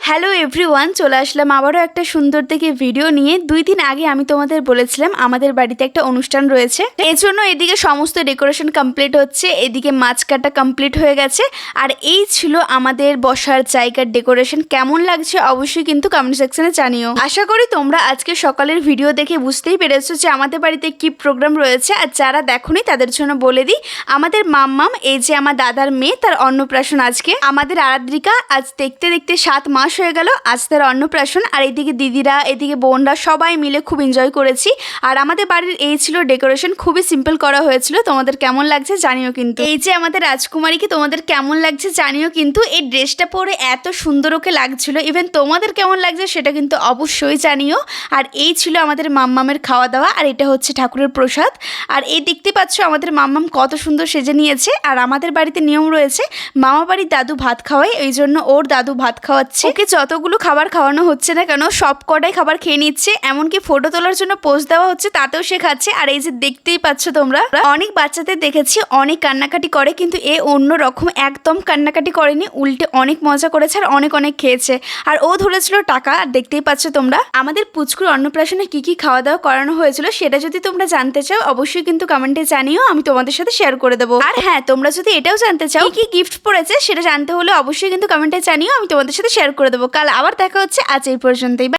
Hello everyone, চলে আসলাম আবারও একটা সুন্দর দেখে ভিডিও নিয়ে। 2 দিন আগে আমি তোমাদের বলেছিলাম আমাদের বাড়িতে একটা অনুষ্ঠান রয়েছে, এর জন্য এদিকে সমস্ত ডেকোরেশন কমপ্লিট হচ্ছে, এদিকে মাছ কাটা কমপ্লিট হয়ে গেছে। আর এই ছিল আমাদের বসার জায়গার ডেকোরেশন। কেমন লাগছে অবশ্যই কিন্তু কমেন্ট সেকশনে জানিও। আশা করি তোমরা আজকে সকালের ভিডিও দেখে বুঝতেই পেরেছো যে আমাদের বাড়িতে কি প্রোগ্রাম রয়েছে। আর যারা দেখোনি তাদের জন্য বলে দিই, আমাদের মাম্মাম, এই যে আমার দাদার মেয়ে, তার অন্নপ্রাশন আজকে। আমাদের আরাদ্রিকা আজ দেখতে দেখতে 7 মাস হয়ে গেল, আজ তার অন্নপ্রাশন। আর এইদিকে দিদিরা, এদিকে বোনরা সবাই মিলে খুব এনজয় করেছি। আর আমাদের বাড়ির এই ছিল ডেকোরেশন, খুবই সিম্পল করা হয়েছিল। তোমাদের কেমন লাগছে জানিও কিন্তু। এই যে আমাদের রাজকুমারীকে তোমাদের কেমন লাগছে জানিও কিন্তু। এই ড্রেসটা পরে এত সুন্দর ওকে লাগছিল, ইভেন তোমাদের কেমন লাগছে সেটা কিন্তু অবশ্যই জানিও। আর এই ছিল আমাদের মাম্মামের খাওয়া দাওয়া, আর এটা হচ্ছে ঠাকুরের প্রসাদ। আর এই দেখতে পাচ্ছ আমাদের মাম্মাম কত সুন্দর সেজে নিয়েছে। আর আমাদের বাড়িতে নিয়ম রয়েছে, মামা বাড়ির দাদু ভাত খাওয়ায়, এই জন্য ওর দাদু ভাত খাওয়াচ্ছে। ওকে যতগুলো খাবার খাওয়ানো হচ্ছে না কেন সব কটাই খাবার খেয়ে নিচ্ছে, এমনকি ফটো তোলার জন্য পোজ দেওয়া হচ্ছে তাতেও সে খাচ্ছে। আর এই যে দেখতেই পাচ্ছ তোমরা, অনেক বাচ্চাদের দেখেছি অনেক কান্নাকাটি করে, কিন্তু এ অন্য রকম, একদম কান্নাকাটি করেনি, উল্টে অনেক মজা করেছে আর অনেক অনেক খেয়েছে। আর ও ধরেছিল টাকা। আর দেখতেই পাচ্ছ তোমরা আমাদের পুচকুর অন্নপ্রাশনে কি কি খাওয়া দাওয়া করানো হয়েছিল সেটা যদি তোমরা জানতে চাও অবশ্যই কিন্তু কমেন্টে জানিও, আমি তোমাদের সাথে শেয়ার করে দেবো। আর হ্যাঁ, তোমরা যদি এটাও জানতে চাও কি গিফট পড়েছে সেটা জানতে হলে অবশ্যই কিন্তু কমেন্টে জানিও, আমি তোমাদের সাথে শেয়ার করে দেবো। কাল আবার দেখা হচ্ছে, আজ এই পর্যন্তই।